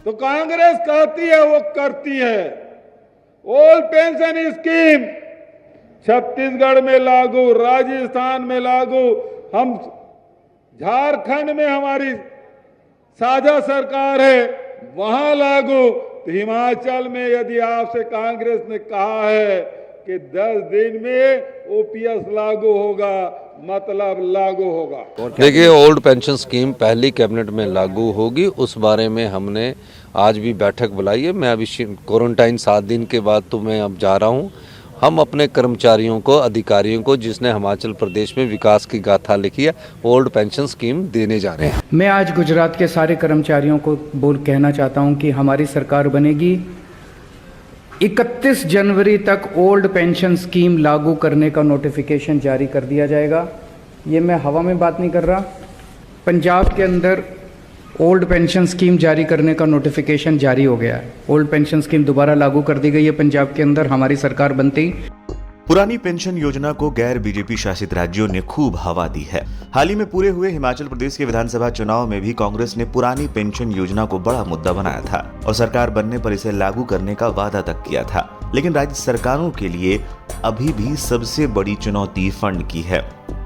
तो कांग्रेस कहती है वो करती है। ओल्ड पेंशन स्कीम छत्तीसगढ़ में लागू, राजस्थान में लागू, हम झारखंड में हमारी साझा सरकार है वहां लागू, तो हिमाचल में यदि आपसे कांग्रेस ने कहा है कि 10 दिन में ओपीएस लागू होगा, मतलब लागू होगा। देखिए, ओल्ड पेंशन स्कीम पहली कैबिनेट में लागू होगी, उस बारे में हमने आज भी बैठक बुलाई है। मैं अभी क्वारंटाइन 7 दिन के बाद तो मैं अब जा रहा हूँ। हम अपने कर्मचारियों को, अधिकारियों को, जिसने हिमाचल प्रदेश में विकास की गाथा लिखी है, ओल्ड पेंशन स्कीम देने जा रहे हैं। मैं आज गुजरात के सारे कर्मचारियों को कहना चाहता हूं कि हमारी सरकार बनेगी, 31 जनवरी तक ओल्ड पेंशन स्कीम लागू करने का नोटिफिकेशन जारी कर दिया जाएगा। ये मैं हवा में बात नहीं कर रहा। पंजाब के अंदर ओल्ड पेंशन स्कीम जारी करने का नोटिफिकेशन जारी हो गया है। ओल्ड पेंशन स्कीम दोबारा लागू कर दी गई है पंजाब के अंदर हमारी सरकार बनते ही। पुरानी पेंशन योजना को गैर बीजेपी शासित राज्यों ने खूब हवा दी है। हाल ही में पूरे हुए हिमाचल प्रदेश के विधानसभा चुनाव में भी कांग्रेस ने पुरानी पेंशन योजना को बड़ा मुद्दा बनाया था और सरकार बनने पर इसे लागू करने का वादा तक किया था। लेकिन राज्य सरकारों के लिए अभी भी सबसे बड़ी चुनौती फंड की है,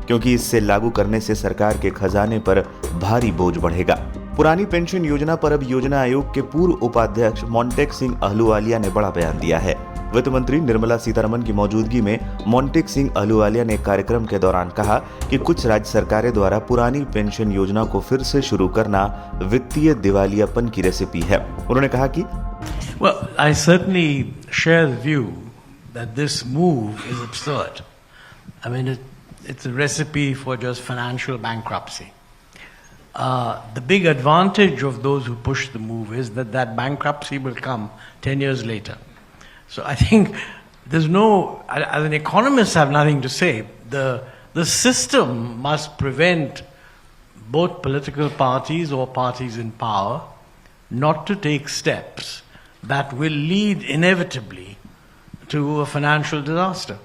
क्योंकि इससे लागू करने से सरकार के खजाने पर भारी बोझ बढ़ेगा। पुरानी पेंशन योजना पर अब योजना आयोग के पूर्व उपाध्यक्ष मोंटेक सिंह अहलूवालिया ने बड़ा बयान दिया है। वित्त मंत्री निर्मला सीतारमण की मौजूदगी में मोंटेक सिंह अहलूवालिया ने कार्यक्रम के दौरान कहा कि कुछ राज्य सरकारें द्वारा पुरानी पेंशन योजना को फिर से शुरू करना वित्तीय दिवालियापन की रेसिपी है। उन्होंने कहा कि Well, I certainly share the view that this move is absurd. I mean, it's a recipe for just financial bankruptcy. The big advantage of those who push the move is that bankruptcy will come 10 years later. So I think there's no, as an economist, I have nothing to say. The system must prevent both political parties or parties in power not to take steps that will lead inevitably to a financial disaster.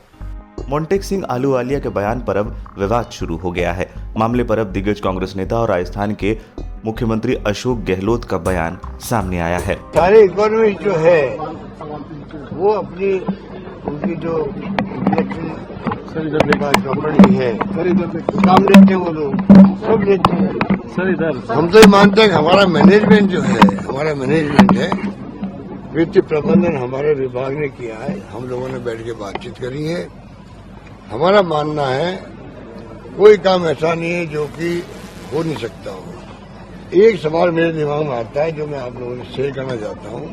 Montek Singh Ahluwalia के बयान पर अब विवाद शुरू हो गया है। मामले पर अब दिग्गज कांग्रेस नेता और राजस्थान के मुख्यमंत्री अशोक गहलोत का बयान सामने आया है। सारे इकोनॉमिस्ट जो है वो अपनी उनकी जो प्रॉपर्टी है काम लेते हैं, वो लोग सब लेते हैं। हम तो ये मानते हैं कि हमारा मैनेजमेंट जो है, हमारा मैनेजमेंट है, वित्तीय प्रबंधन हमारे विभाग ने किया है। हम लोगों ने बैठ के बातचीत करी है। हमारा मानना है कोई काम ऐसा नहीं है जो कि हो नहीं सकता हो। एक सवाल मेरे दिमाग में आता है जो मैं आप लोगों से शेयर करना चाहता हूं।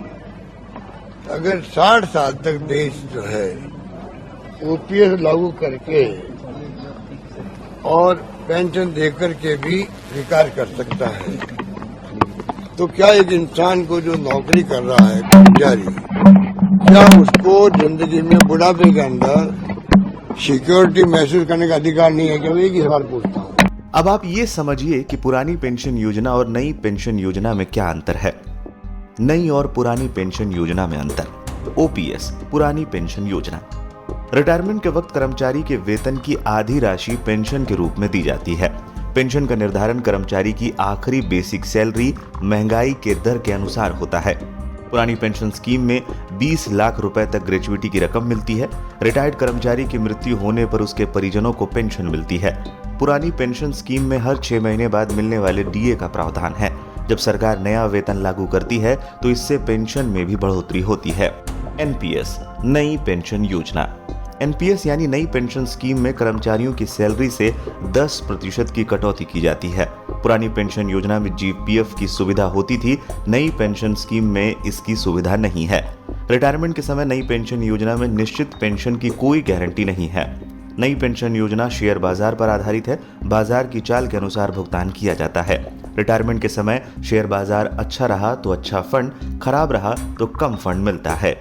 अगर 60 साल तक देश जो है ओपीएस लागू करके और पेंशन देकर के भी विकास कर सकता है, तो क्या एक इंसान को जो नौकरी कर रहा है कर्मचारी, क्या उसको जिंदगी में बुढ़ापे के अंदर सिक्योरिटी महसूस करने का अधिकार नहीं है? कि मैं एक ही सवाल पूछता हूँ। अब आप ये समझिए कि पुरानी पेंशन योजना और नई पेंशन योजना में क्या अंतर है। नई और पुरानी पेंशन योजना में अंतर। ओपीएस, पुरानी पेंशन योजना, रिटायरमेंट के वक्त कर्मचारी के वेतन की आधी राशि पेंशन के रूप में दी जाती है। पेंशन का निर्धारण कर्मचारी की आखिरी बेसिक सैलरी महंगाई के दर के अनुसार होता है। पुरानी पेंशन स्कीम में 20 लाख रुपए तक ग्रेच्युइटी की रकम मिलती है। रिटायर्ड कर्मचारी की मृत्यु होने पर उसके परिजनों को पेंशन मिलती है। पुरानी पेंशन स्कीम में हर 6 महीने बाद मिलने वाले डीए का प्रावधान है। जब सरकार नया वेतन लागू करती है तो इससे पेंशन में भी बढ़ोतरी होती है। एनपीएस, नई पेंशन योजना। एनपीएस यानी नई पेंशन स्कीम में कर्मचारियों की सैलरी से 10% की कटौती की जाती है। पुरानी पेंशन योजना में जीपीएफ की सुविधा होती थी, नई पेंशन स्कीम में इसकी सुविधा नहीं है। रिटायरमेंट के समय नई पेंशन योजना में निश्चित पेंशन की कोई गारंटी नहीं है। नई पेंशन योजना शेयर बाजार पर आधारित है। बाजार की चाल के अनुसार भुगतान किया जाता है। रिटायरमेंट के समय शेयर बाजार अच्छा रहा तो अच्छा फंड, खराब रहा तो कम फंड मिलता है।